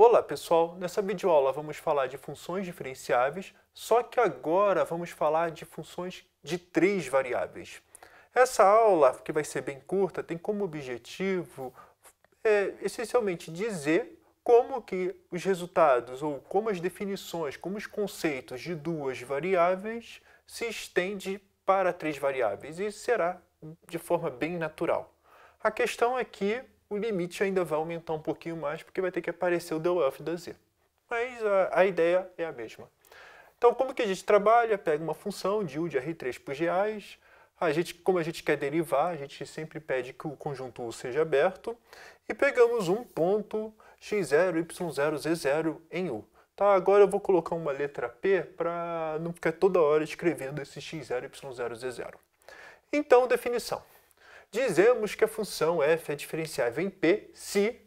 Olá pessoal, nessa videoaula vamos falar de funções diferenciáveis, só que agora vamos falar de funções de três variáveis. Essa aula, que vai ser bem curta, tem como objetivo essencialmente dizer como que os resultados, ou como as definições, como os conceitos de duas variáveis se estendem para três variáveis. E isso será de forma bem natural. A questão é que o limite ainda vai aumentar um pouquinho mais, porque vai ter que aparecer o del(f) da z. Mas a ideia é a mesma. Então, como que a gente trabalha? Pega uma função de U de R3 por GAs. Como a gente quer derivar, a gente sempre pede que o conjunto U seja aberto. E pegamos um ponto x0, y0, z0 em U. Tá, agora eu vou colocar uma letra P para não ficar toda hora escrevendo esse x0, y0, z0. Então, definição. Dizemos que a função f é diferenciável em P se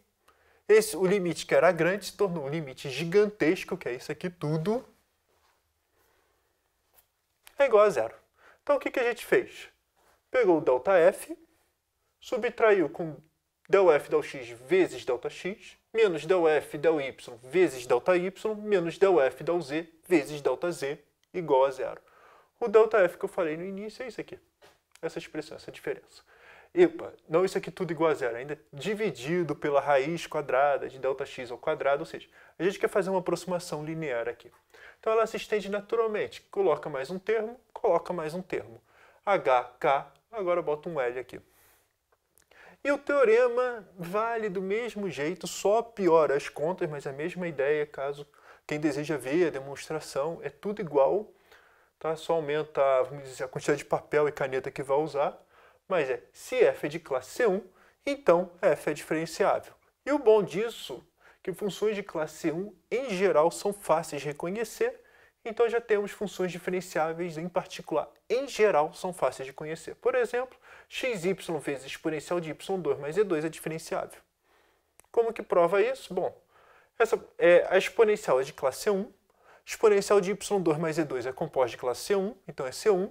o limite que era grande se tornou um limite gigantesco, que é isso aqui tudo, é igual a zero. Então, o que a gente fez? Pegou o ΔF, subtraiu com ΔF del x vezes Δx, menos ΔF del y vezes Δy, menos ΔF del z vezes Δz, igual a zero. O ΔF que eu falei no início é isso aqui. Essa expressão, essa diferença. Epa, não isso aqui tudo igual a zero, ainda dividido pela raiz quadrada de ΔX ao quadrado, ou seja, a gente quer fazer uma aproximação linear aqui. Então ela se estende naturalmente, coloca mais um termo, coloca mais um termo. HK, agora bota um L aqui. E o teorema vale do mesmo jeito, só piora as contas, mas a mesma ideia, caso quem deseja ver a demonstração, é tudo igual, tá? Só aumenta, vamos dizer, a quantidade de papel e caneta que vai usar. Mas se f é de classe C1, então f é diferenciável. E o bom disso é que funções de classe C1, em geral, são fáceis de reconhecer, então já temos funções diferenciáveis, em particular, em geral, são fáceis de conhecer. Por exemplo, xy vezes exponencial de y2 mais e2 é diferenciável. Como que prova isso? Bom, a exponencial é de classe C1, exponencial de y2 mais e2 é composta de classe C1, então é C1,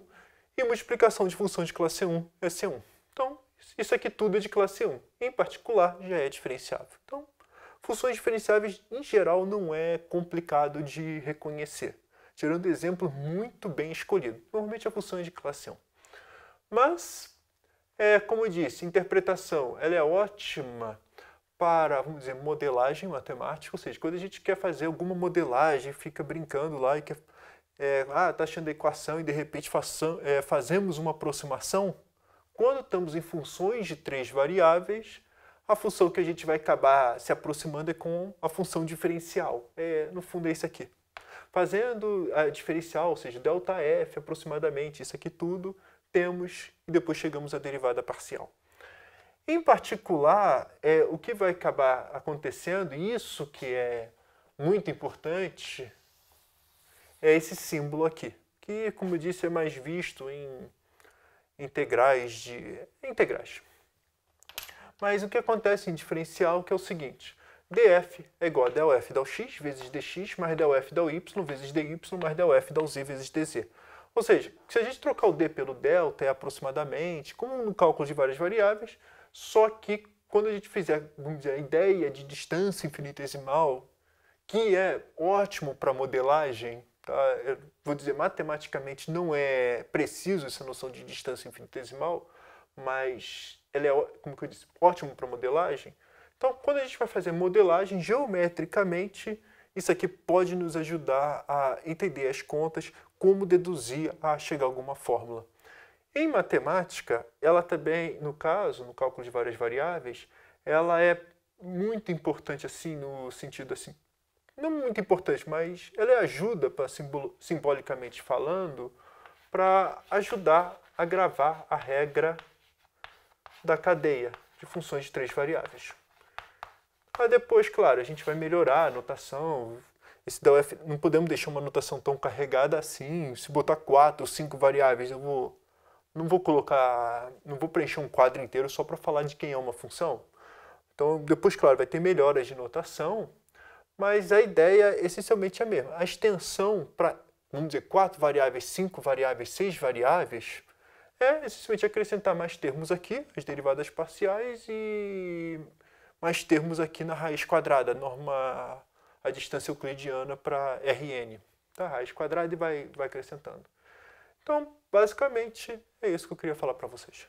e multiplicação de função de classe C1 é C1. Então, isso aqui tudo é de classe C1. Em particular, já é diferenciável. Então, funções diferenciáveis, em geral, não é complicado de reconhecer. Tirando exemplo muito bem escolhido. Normalmente a função é de classe C1. Mas, como eu disse, interpretação ela é ótima para, vamos dizer, modelagem matemática. Ou seja, quando a gente quer fazer alguma modelagem, fica brincando lá e quer... está achando a equação e de repente fazemos uma aproximação. Quando estamos em funções de três variáveis, a função que a gente vai acabar se aproximando é com a função diferencial. No fundo é isso aqui. Fazendo a diferencial, ou seja, ΔF aproximadamente, isso aqui tudo, temos e depois chegamos à derivada parcial. Em particular, o que vai acabar acontecendo, e isso que é muito importante, é esse símbolo aqui, que, como eu disse, é mais visto em integrais. Mas o que acontece em diferencial que é o seguinte, df é igual a ΔF del x vezes dx mais ΔF del y vezes dy mais ΔF del z vezes dz. Ou seja, se a gente trocar o d pelo delta é aproximadamente, como no cálculo de várias variáveis, só que quando a gente fizer, vamos dizer, a ideia de distância infinitesimal, que é ótimo para modelagem, tá? Eu vou dizer, matematicamente não é preciso essa noção de distância infinitesimal, mas ela é, como que eu disse, ótimo para modelagem. Então, quando a gente vai fazer modelagem, geometricamente, isso aqui pode nos ajudar a entender as contas, como deduzir a chegar a alguma fórmula. Em matemática, ela também, no cálculo de várias variáveis, ela é muito importante, assim, no sentido assim, não muito importante, mas ela ajuda, simbolicamente falando, para ajudar a gravar a regra da cadeia de funções de três variáveis. Aí depois, claro, a gente vai melhorar a notação. Esse ΔF, não podemos deixar uma notação tão carregada assim. Se botar 4 ou 5 variáveis, não vou preencher um quadro inteiro só para falar de quem é uma função. Então, depois, claro, vai ter melhoras de notação, mas a ideia essencialmente é a mesma. A extensão para, vamos dizer, 4 variáveis, 5 variáveis, 6 variáveis, é essencialmente acrescentar mais termos aqui, as derivadas parciais, e mais termos aqui na raiz quadrada, norma a distância euclidiana para Rn, tá? Raiz quadrada e vai acrescentando. Então, basicamente, é isso que eu queria falar para vocês.